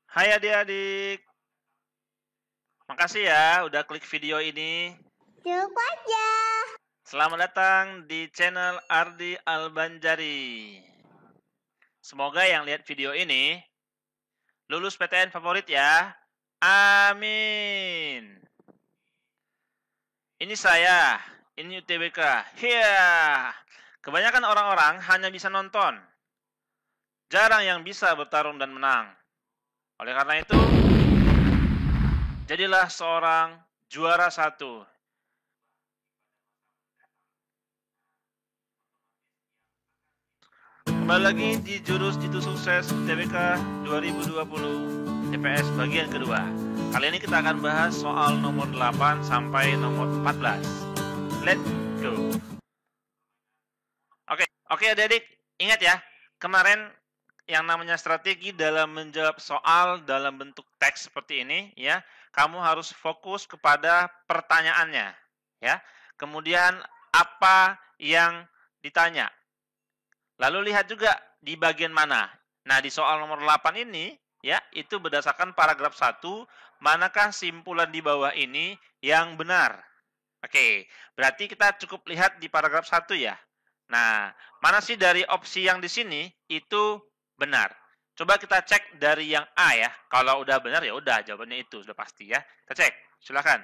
Hai adik-adik, makasih ya udah klik video ini. Cukup aja. Selamat datang di channel Ardi Albanjari. Semoga yang lihat video ini lulus PTN favorit ya. Amin. Ini saya, ini UTBK. Kebanyakan orang-orang hanya bisa nonton. Jarang yang bisa bertarung dan menang. Oleh karena itu, jadilah seorang juara satu. Kembali lagi di Jurus Jitu Sukses UTBK 2020 TPS bagian kedua. Kali ini kita akan bahas soal nomor 8 sampai nomor 14. Let's go. Oke adik-adik, ingat ya, kemarin yang namanya strategi dalam menjawab soal dalam bentuk teks seperti ini ya, kamu harus fokus kepada pertanyaannya ya. Kemudian apa yang ditanya. Lalu lihat juga di bagian mana. Nah, di soal nomor 8 ini, ya, itu berdasarkan paragraf 1, manakah simpulan di bawah ini yang benar? Oke, berarti kita cukup lihat di paragraf 1 ya. Nah, mana sih dari opsi yang di sini itu benar? Coba kita cek dari yang A ya. Kalau udah benar ya udah jawabannya itu sudah pasti ya. Kita cek. Silakan.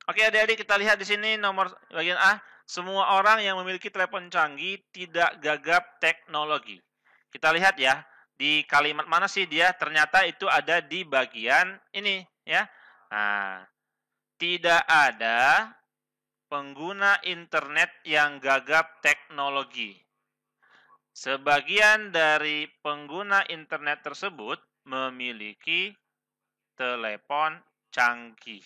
Oke, adik-adik kita lihat di sini nomor bagian A. Semua orang yang memiliki telepon canggih tidak gagap teknologi. Kita lihat ya, di kalimat mana sih dia? Ternyata itu ada di bagian ini ya. Nah, tidak ada pengguna internet yang gagap teknologi. Sebagian dari pengguna internet tersebut memiliki telepon canggih.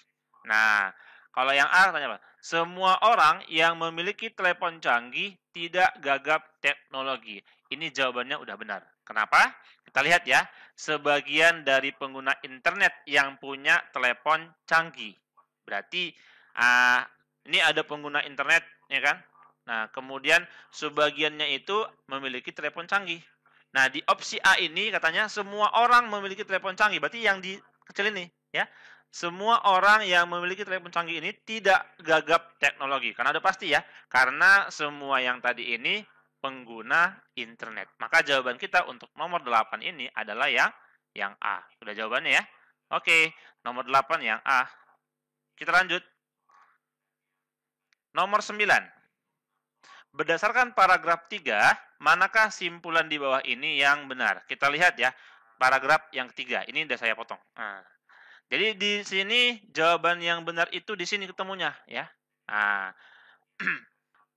Nah, kalau yang A tanya apa? Semua orang yang memiliki telepon canggih tidak gagap teknologi. Ini jawabannya udah benar. Kenapa? Kita lihat ya. Sebagian dari pengguna internet yang punya telepon canggih. Berarti ini ada pengguna internet, ya kan? Nah, kemudian sebagiannya itu memiliki telepon canggih. Nah, di opsi A ini katanya semua orang memiliki telepon canggih. Berarti yang di kecil ini, ya. Semua orang yang memiliki telepon canggih ini tidak gagap teknologi. Karena udah pasti ya, karena semua yang tadi ini pengguna internet. Maka jawaban kita untuk nomor 8 ini adalah yang A. Sudah jawabannya ya? Oke, nomor 8 yang A. Kita lanjut. Nomor 9. Berdasarkan paragraf 3, manakah simpulan di bawah ini yang benar? Kita lihat ya, paragraf yang ketiga. Ini sudah saya potong. Nah, jadi di sini jawaban yang benar itu di sini ketemunya ya. Nah,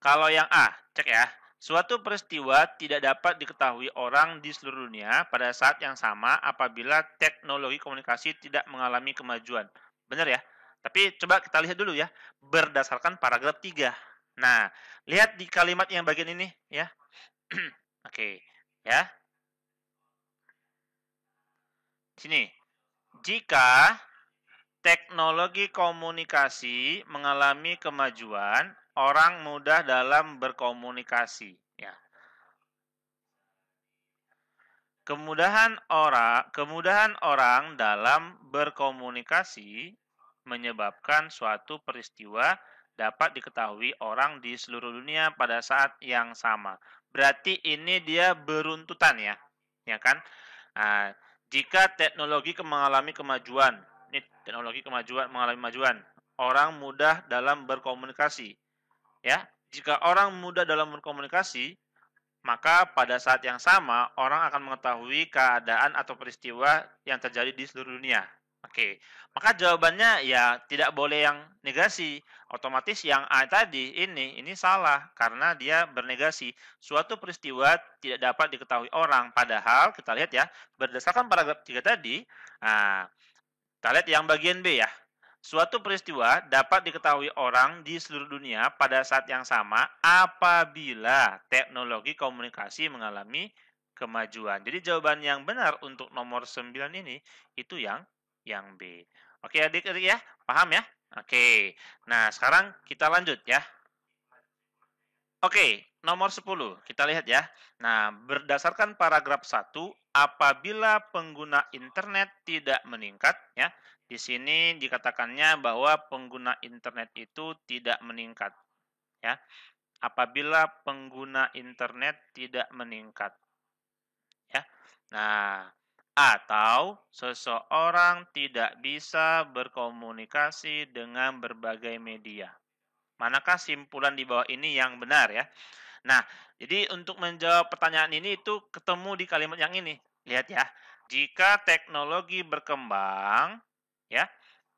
kalau yang A, cek ya. Suatu peristiwa tidak dapat diketahui orang di seluruh dunia pada saat yang sama apabila teknologi komunikasi tidak mengalami kemajuan. Benar ya? Tapi coba kita lihat dulu ya, berdasarkan paragraf 3. Nah, lihat di kalimat yang bagian ini ya. Oke, ya. Sini. Jika teknologi komunikasi mengalami kemajuan, orang mudah dalam berkomunikasi. Ya. Kemudahan orang dalam berkomunikasi menyebabkan suatu peristiwa dapat diketahui orang di seluruh dunia pada saat yang sama. Berarti ini dia beruntutan ya kan? Nah, jika teknologi mengalami kemajuan, ini teknologi mengalami kemajuan, orang mudah dalam berkomunikasi. Ya, jika orang mudah dalam berkomunikasi, maka pada saat yang sama orang akan mengetahui keadaan atau peristiwa yang terjadi di seluruh dunia. Oke, maka jawabannya ya tidak boleh yang negasi. Otomatis yang A tadi ini salah karena dia bernegasi. Suatu peristiwa tidak dapat diketahui orang. Padahal kita lihat ya, berdasarkan paragraf 3 tadi, nah, kita lihat yang bagian B ya. Suatu peristiwa dapat diketahui orang di seluruh dunia pada saat yang sama apabila teknologi komunikasi mengalami kemajuan. Jadi jawaban yang benar untuk nomor 9 ini itu yang B. Oke adik-adik ya, paham ya? Oke. Nah, sekarang kita lanjut ya. Oke, Nomor 10, kita lihat ya. Nah, berdasarkan paragraf 1, apabila pengguna internet tidak meningkat, ya, di sini dikatakannya bahwa pengguna internet itu tidak meningkat, ya. Apabila pengguna internet tidak meningkat, ya. Nah, atau seseorang tidak bisa berkomunikasi dengan berbagai media. Manakah simpulan di bawah ini yang benar ya? Nah, jadi untuk menjawab pertanyaan ini itu ketemu di kalimat yang ini. Lihat ya, jika teknologi berkembang, ya,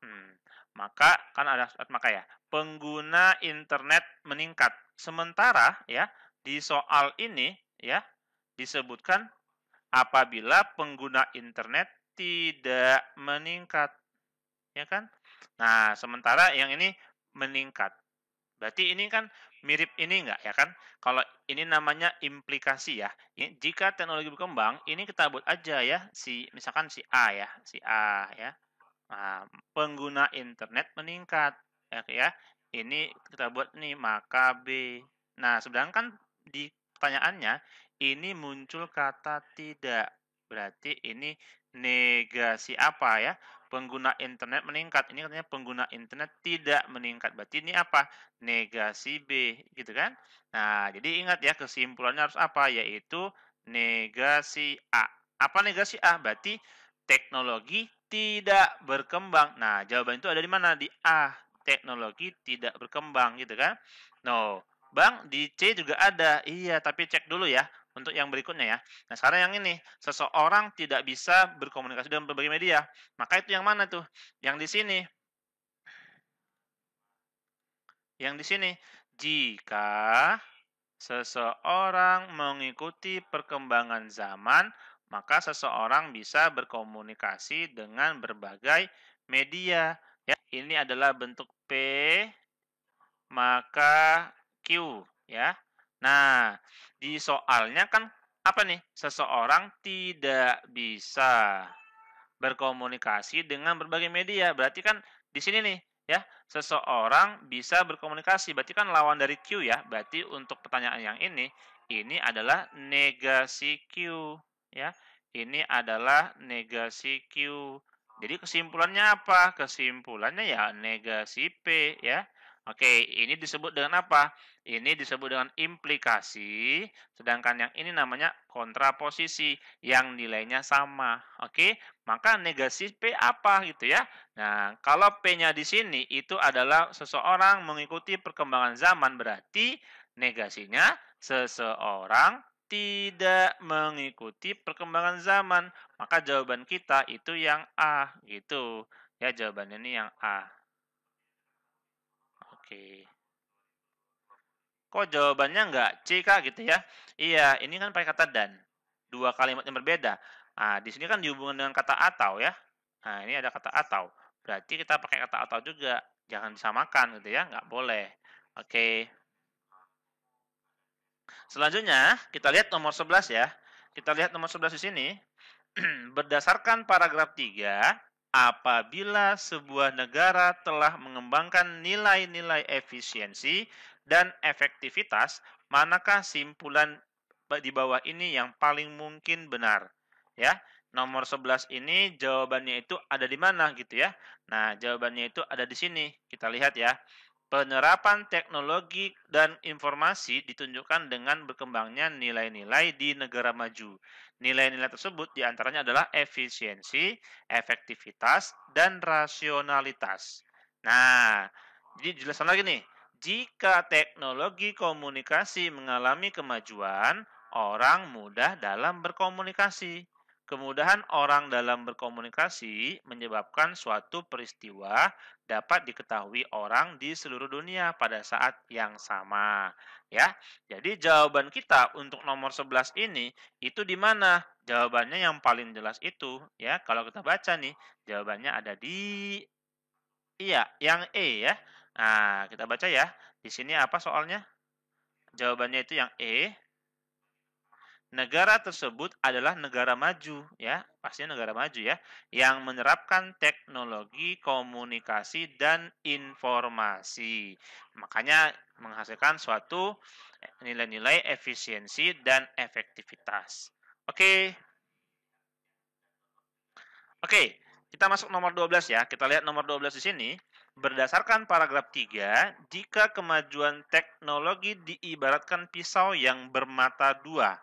hmm, maka kan ada maka ya, pengguna internet meningkat. Sementara ya, di soal ini ya disebutkan apabila pengguna internet tidak meningkat, ya kan? Nah, sementara yang ini meningkat. Berarti ini kan mirip ini enggak ya kan? Kalau ini namanya implikasi ya. Jika teknologi berkembang, ini kita buat aja ya misalkan si A ya, si A ya. Nah, pengguna internet meningkat ya. Ini kita buat nih maka B. Nah, sedangkan di pertanyaannya ini muncul kata tidak. Berarti ini negasi apa ya? Pengguna internet meningkat. Ini katanya pengguna internet tidak meningkat. Berarti ini apa? Negasi B, gitu kan? Nah, jadi ingat ya kesimpulannya harus apa? Yaitu negasi A. Apa negasi A? Berarti teknologi tidak berkembang. Nah, jawaban itu ada di mana? Di A. Teknologi tidak berkembang, gitu kan? No. Bang, di C juga ada. Iya, tapi cek dulu ya untuk yang berikutnya ya. Nah, sekarang yang ini, seseorang tidak bisa berkomunikasi dengan berbagai media. Maka itu yang mana tuh? Yang di sini. Yang di sini. Jika seseorang mengikuti perkembangan zaman, maka seseorang bisa berkomunikasi dengan berbagai media. Ya, ini adalah bentuk P, maka Q, ya. Nah, di soalnya kan apa nih? Seseorang tidak bisa berkomunikasi dengan berbagai media. Berarti kan di sini nih, ya, seseorang bisa berkomunikasi. Berarti kan lawan dari Q ya. Berarti untuk pertanyaan yang ini adalah negasi Q, ya. Ini adalah negasi Q. Jadi kesimpulannya apa? Kesimpulannya ya negasi P, ya. Oke, ini disebut dengan apa? Ini disebut dengan implikasi, sedangkan yang ini namanya kontraposisi yang nilainya sama. Oke, maka negasi P apa gitu ya. Nah, kalau P-nya di sini itu adalah seseorang mengikuti perkembangan zaman, berarti negasinya seseorang tidak mengikuti perkembangan zaman. Maka jawaban kita itu yang A gitu. Ya, jawabannya ini yang A. Oke. Kok jawabannya nggak C, Kak, gitu ya? Iya, ini kan pakai kata dan. Dua kalimat yang berbeda. Nah, di sini kan dihubungkan dengan kata atau ya. Nah, ini ada kata atau. Berarti kita pakai kata atau juga. Jangan disamakan gitu ya, nggak boleh. Oke. Selanjutnya, kita lihat nomor 11 ya. Kita lihat nomor 11 di sini. Berdasarkan paragraf 3, apabila sebuah negara telah mengembangkan nilai-nilai efisiensi dan efektivitas, manakah simpulan di bawah ini yang paling mungkin benar? Ya, nomor 11 ini jawabannya itu ada di mana gitu ya. Nah, jawabannya itu ada di sini. Kita lihat ya. Penerapan teknologi dan informasi ditunjukkan dengan berkembangnya nilai-nilai di negara maju. Nilai-nilai tersebut diantaranya adalah efisiensi, efektivitas, dan rasionalitas. Nah, jadi jelaskan lagi nih. Jika teknologi komunikasi mengalami kemajuan, orang mudah dalam berkomunikasi. Kemudahan orang dalam berkomunikasi menyebabkan suatu peristiwa dapat diketahui orang di seluruh dunia pada saat yang sama. Ya, jadi jawaban kita untuk nomor 11 ini itu di mana? Jawabannya yang paling jelas itu ya. Kalau kita baca nih, jawabannya ada di iya, yang E ya. Nah, kita baca ya. Di sini apa soalnya? Jawabannya itu yang E. negara tersebut adalah negara maju, ya, pastinya negara maju ya, yang menerapkan teknologi komunikasi dan informasi. Makanya menghasilkan suatu nilai-nilai efisiensi dan efektivitas. Oke. Oke, kita masuk nomor 12 ya. Kita lihat nomor 12 di sini. Berdasarkan paragraf 3, jika kemajuan teknologi diibaratkan pisau yang bermata dua,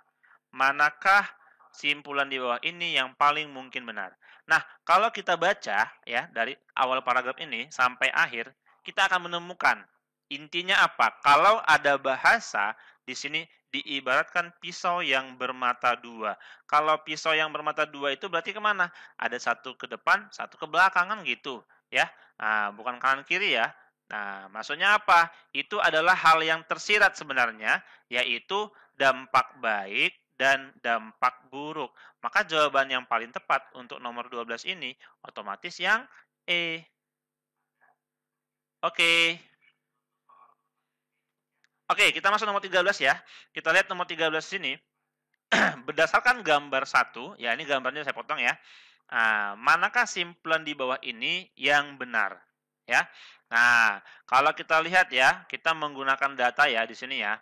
manakah simpulan di bawah ini yang paling mungkin benar? Nah, kalau kita baca ya dari awal paragraf ini sampai akhir, kita akan menemukan intinya apa? Kalau ada bahasa di sini diibaratkan pisau yang bermata dua. Kalau pisau yang bermata dua itu berarti kemana? Ada satu ke depan, satu ke belakang kan gitu, ya. Nah, bukan kanan kiri ya. Nah, maksudnya apa? Itu adalah hal yang tersirat sebenarnya, yaitu dampak baik dan dampak buruk. Maka jawaban yang paling tepat untuk nomor 12 ini otomatis yang E. Oke. Oke, kita masuk nomor 13 ya. Kita lihat nomor 13 sini. Berdasarkan gambar 1, ya ini gambarnya saya potong ya. Nah, manakah simpulan di bawah ini yang benar? Ya. Nah, kalau kita lihat ya, kita menggunakan data ya di sini ya.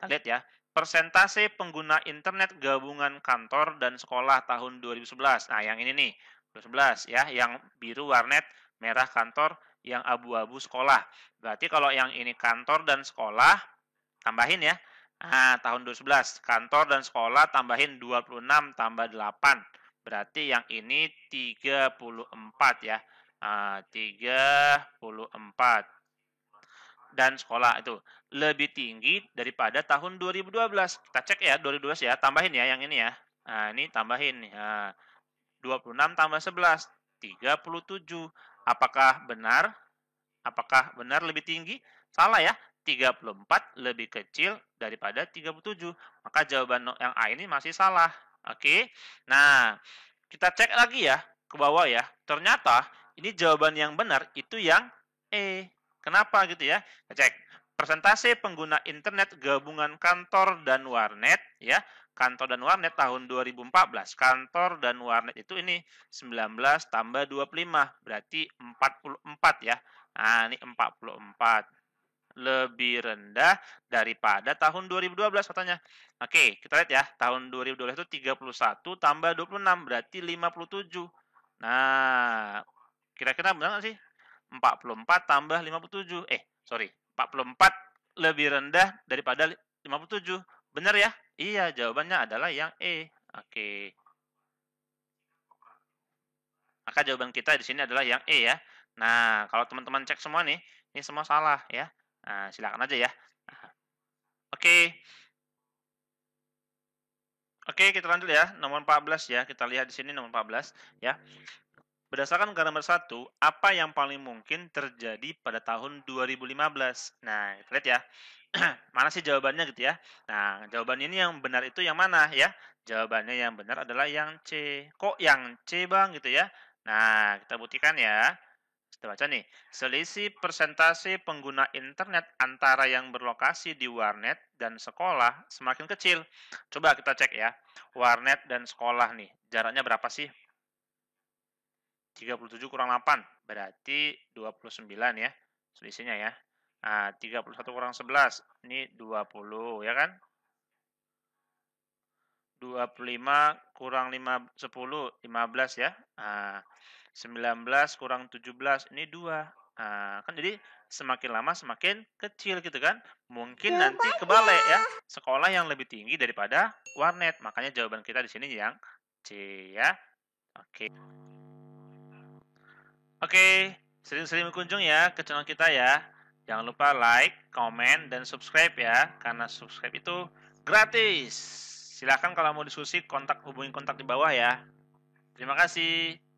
Kita lihat ya, persentase pengguna internet gabungan kantor dan sekolah tahun 2011. Nah, yang ini nih, 2011 ya, yang biru warnet, merah kantor, yang abu-abu sekolah. Berarti kalau yang ini kantor dan sekolah, tambahin ya. Nah, tahun 2011, kantor dan sekolah tambahin 26 tambah 8. Berarti yang ini 34 ya. 34. Dan sekolah itu lebih tinggi daripada tahun 2012. Kita cek ya, 2012 ya, tambahin ya yang ini ya. Nah, ini tambahin. Nah, 26 tambah 11, 37. Apakah benar? Apakah benar lebih tinggi? Salah ya. 34 lebih kecil daripada 37. Maka jawaban yang A ini masih salah. Oke. Nah, kita cek lagi ya ke bawah ya. Ternyata ini jawaban yang benar itu yang E. Kenapa gitu ya? Kita cek. Persentase pengguna internet gabungan kantor dan warnet ya. Kantor dan warnet tahun 2014. Kantor dan warnet itu ini 19 tambah 25. Berarti 44 ya. Nah, ini 44. Lebih rendah daripada tahun 2012 katanya. Oke, kita lihat ya. Tahun 2012 itu 31 tambah 26 berarti 57. Nah, kira-kira benar nggak sih? 44 tambah 57. Sorry. 44 lebih rendah daripada 57. Benar ya? Iya, jawabannya adalah yang E. Oke. Maka jawaban kita di sini adalah yang E ya. Nah, kalau teman-teman cek semua nih, ini semua salah ya. Nah, silakan aja ya. Nah, oke. Oke, kita lanjut ya. Nomor 14 ya. Kita lihat di sini nomor 14 ya. Berdasarkan gambar 1, apa yang paling mungkin terjadi pada tahun 2015? Nah, kita lihat ya. Mana sih jawabannya gitu ya. Nah, jawaban ini yang benar itu yang mana ya? Jawabannya yang benar adalah yang C. Kok yang C, Bang, gitu ya? Nah, kita buktikan ya. Kita baca nih, selisih persentase pengguna internet antara yang berlokasi di warnet dan sekolah semakin kecil. Coba kita cek ya, warnet dan sekolah nih, jaraknya berapa sih? 37 kurang 8, berarti 29 ya, selisihnya ya. Nah, 31 kurang 11, ini 20 ya kan? 25 kurang 10, 15 ya. Nah, 19 kurang 17, ini 2. Nah, kan jadi semakin lama semakin kecil gitu kan. Mungkin nanti kebalik ya. Sekolah yang lebih tinggi daripada warnet. Makanya jawaban kita di sini yang C ya. Oke. Oke, sering-sering berkunjung ya ke channel kita ya. Jangan lupa like, komen, dan subscribe ya. Karena subscribe itu gratis. Silakan kalau mau diskusi hubungi kontak di bawah ya. Terima kasih.